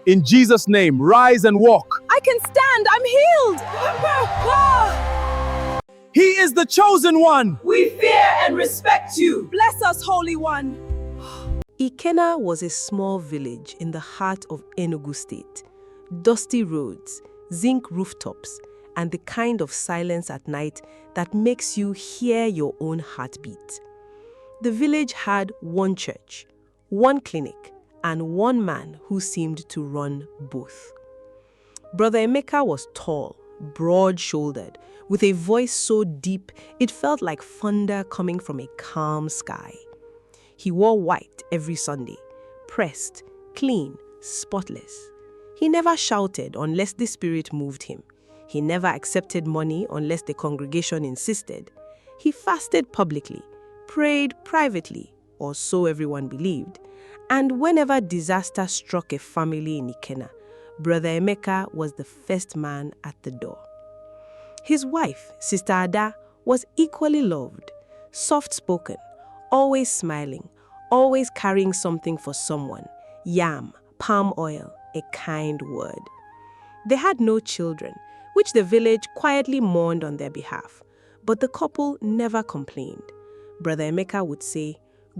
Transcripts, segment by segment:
In Jesus' name, rise and walk. I can stand. I'm healed. He is the chosen one. We fear and respect you. Bless us, Holy One. Ikenna was a small village in the heart of Enugu State. Dusty roads, zinc rooftops, and the kind of silence at night that makes you hear your own heartbeat. The village had one church, one clinic, and one man who seemed to run both. Brother Emeka was tall, broad-shouldered, with a voice so deep it felt like thunder coming from a calm sky. He wore white every Sunday, pressed, clean, spotless. He never shouted unless the Spirit moved him. He never accepted money unless the congregation insisted. He fasted publicly, prayed privately, or so everyone believed. And whenever disaster struck a family in Ikenna, Brother Emeka was the first man at the door. His wife, Sister Ada, was equally loved, soft-spoken, always smiling, always carrying something for someone, yam, palm oil, a kind word. They had no children, which the village quietly mourned on their behalf, but the couple never complained. Brother Emeka would say,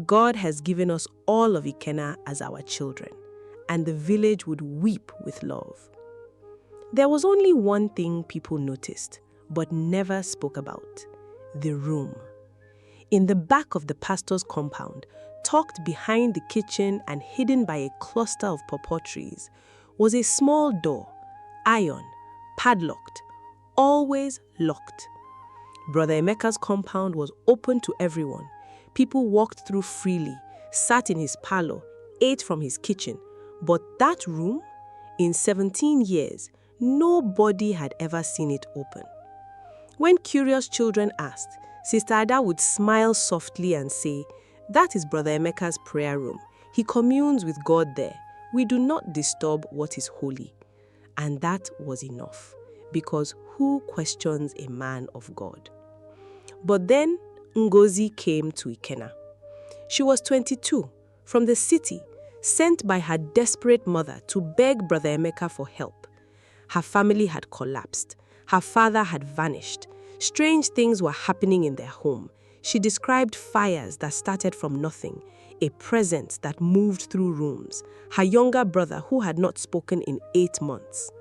God has given us all of Ikenna as our children, and the village would weep with love. There was only one thing people noticed, but never spoke about: the room. In the back of the pastor's compound, tucked behind the kitchen and hidden by a cluster of pawpaw trees, was a small door, iron, padlocked, always locked. Brother Emeka's compound was open to everyone. People walked through freely, sat in his parlor, ate from his kitchen. But that room, in 17 years, nobody had ever seen it open. When curious children asked, Sister Ada would smile softly and say, "That is Brother Emeka's prayer room. He communes with God there. We do not disturb what is holy." And that was enough, because who questions a man of God? But then Ngozi came to Ikenna. She was 22, from the city, sent by her desperate mother to beg Brother Emeka for help. Her family had collapsed. Her father had vanished. Strange things were happening in their home. She described fires that started from nothing, a presence that moved through rooms, her younger brother who had not spoken in 8 months.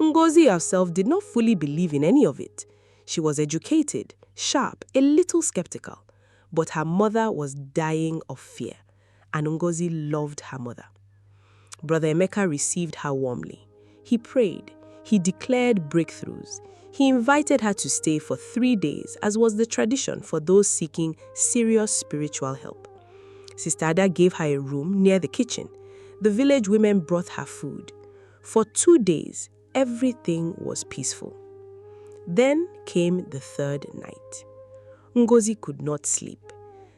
Ngozi herself did not fully believe in any of it. She was educated, sharp, a little skeptical, but her mother was dying of fear, and Ngozi loved her mother. Brother Emeka received her warmly. He prayed. He declared breakthroughs. He invited her to stay for 3 days, as was the tradition for those seeking serious spiritual help. Sister Ada gave her a room near the kitchen. The village women brought her food. For 2 days, everything was peaceful. Then came the third night. Ngozi could not sleep.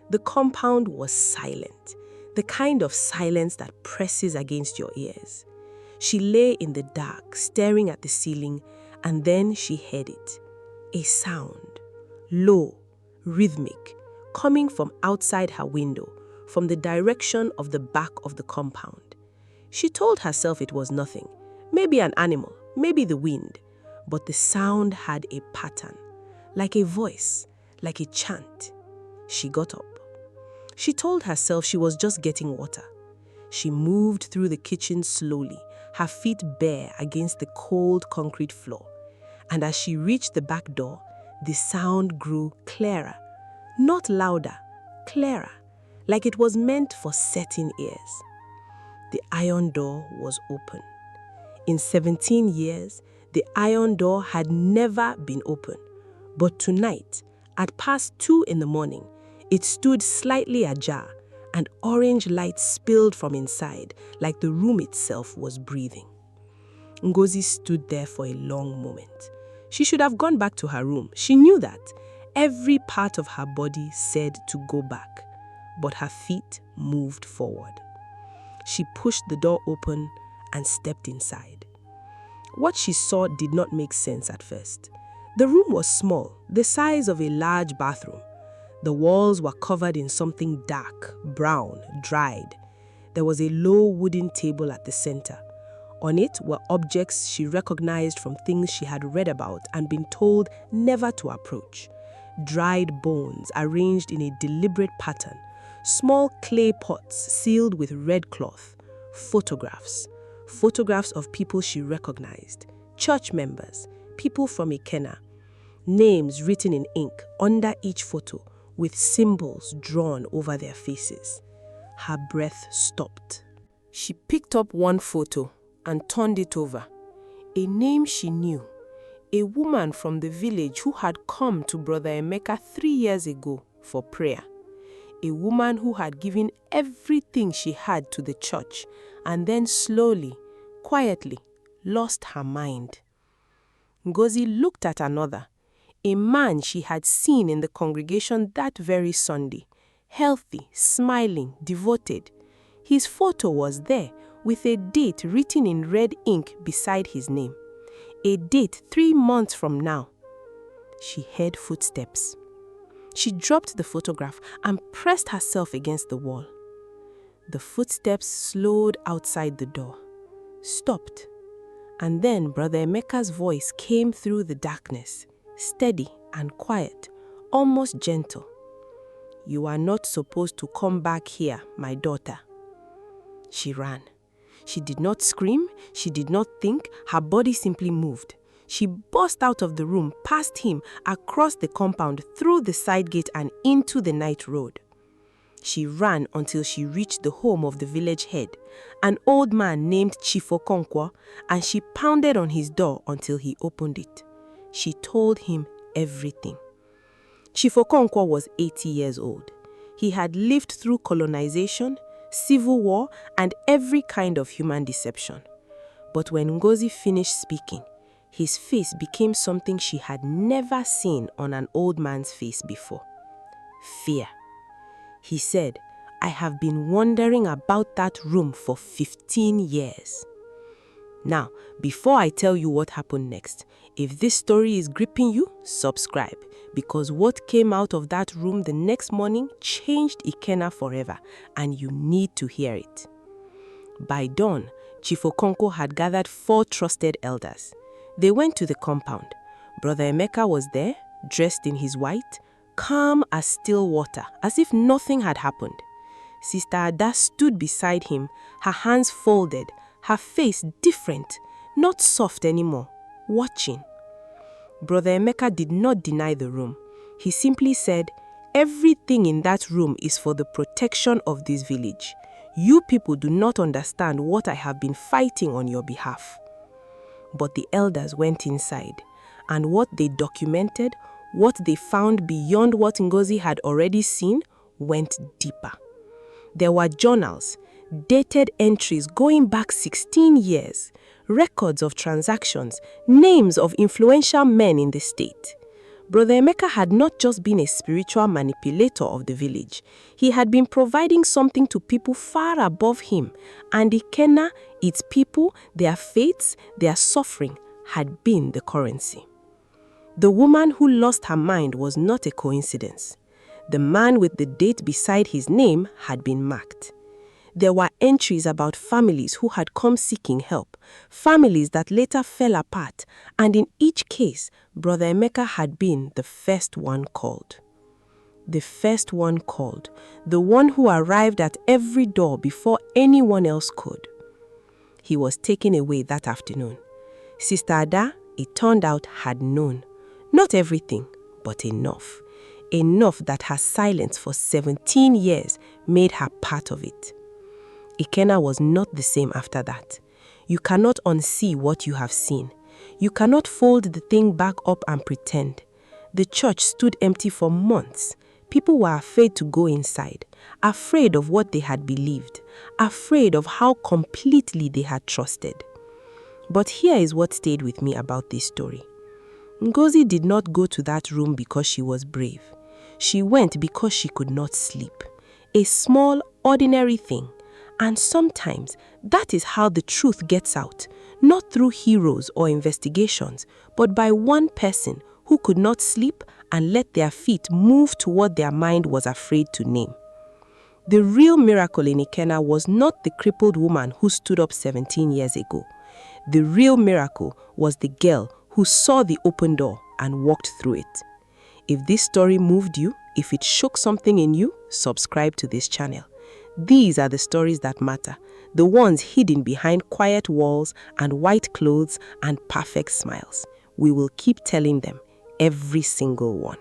The compound was silent, the kind of silence that presses against your ears. She lay in the dark, staring at the ceiling, and then she heard it. A sound, low, rhythmic, coming from outside her window, from the direction of the back of the compound. She told herself it was nothing, maybe an animal, maybe the wind, but the sound had a pattern, like a voice, like a chant. She got up. She told herself she was just getting water. She moved through the kitchen slowly, her feet bare against the cold concrete floor. And as she reached the back door, the sound grew clearer, not louder, clearer, like it was meant for certain ears. The iron door was open. In 17 years, the iron door had never been open. But tonight, at past 2 in the morning, it stood slightly ajar, and orange light spilled from inside, like the room itself was breathing. Ngozi stood there for a long moment. She should have gone back to her room. She knew that. Every part of her body said to go back, but her feet moved forward. She pushed the door open and stepped inside. What she saw did not make sense at first. The room was small, the size of a large bathroom. The walls were covered in something dark, brown, dried. There was a low wooden table at the center. On it were objects she recognized from things she had read about and been told never to approach. Dried bones arranged in a deliberate pattern, small clay pots sealed with red cloth, photographs of people she recognized, church members, people from Ikenna, names written in ink under each photo with symbols drawn over their faces. Her breath stopped. She picked up one photo and turned it over. A name she knew, a woman from the village who had come to Brother Emeka 3 years ago for prayer. A woman who had given everything she had to the church and then slowly, quietly, lost her mind. Ngozi looked at another, a man she had seen in the congregation that very Sunday, healthy, smiling, devoted. His photo was there with a date written in red ink beside his name. A date 3 months from now. She heard footsteps. She dropped the photograph and pressed herself against the wall. The footsteps slowed outside the door, stopped, and then Brother Emeka's voice came through the darkness, steady and quiet, almost gentle. "You are not supposed to come back here, my daughter." She ran. She did not scream, she did not think, her body simply moved. She burst out of the room, past him, across the compound, through the side gate and into the night road. She ran until she reached the home of the village head, an old man named Chief Okonkwo, and she pounded on his door until he opened it. She told him everything. Chief Okonkwo was 80 years old. He had lived through colonization, civil war, and every kind of human deception. But when Ngozi finished speaking, his face became something she had never seen on an old man's face before. Fear. He said, "I have been wondering about that room for 15 years. Now, before I tell you what happened next, if this story is gripping you, subscribe, because what came out of that room the next morning changed Ikenna forever, and you need to hear it." By dawn, Chief Okonkwo had gathered 4 trusted elders. They went to the compound. Brother Emeka was there, dressed in his white, calm as still water, as if nothing had happened. Sister Ada stood beside him, her hands folded, her face different, not soft anymore, watching. Brother Emeka did not deny the room. He simply said, "Everything in that room is for the protection of this village. You people do not understand what I have been fighting on your behalf." But the elders went inside, and what they documented, what they found beyond what Ngozi had already seen, went deeper. There were journals, dated entries going back 16 years, records of transactions, names of influential men in the state. Brother Emeka had not just been a spiritual manipulator of the village. He had been providing something to people far above him, and Ikenna, its people, their faiths, their suffering, had been the currency. The woman who lost her mind was not a coincidence. The man with the date beside his name had been marked. There were entries about families who had come seeking help, families that later fell apart, and in each case, Brother Emeka had been the first one called. The first one called, the one who arrived at every door before anyone else could. He was taken away that afternoon. Sister Ada, it turned out, had known. Not everything, but enough. Enough that her silence for 17 years made her part of it. Ikenna was not the same after that. You cannot unsee what you have seen. You cannot fold the thing back up and pretend. The church stood empty for months. People were afraid to go inside, afraid of what they had believed, afraid of how completely they had trusted. But here is what stayed with me about this story. Ngozi did not go to that room because she was brave. She went because she could not sleep. A small, ordinary thing. And sometimes that is how the truth gets out, not through heroes or investigations, but by one person who could not sleep and let their feet move to what their mind was afraid to name. The real miracle in Ikenna was not the crippled woman who stood up 17 years ago. The real miracle was the girl who saw the open door and walked through it. If this story moved you, if it shook something in you, subscribe to this channel. These are the stories that matter, the ones hidden behind quiet walls and white clothes and perfect smiles. We will keep telling them, every single one.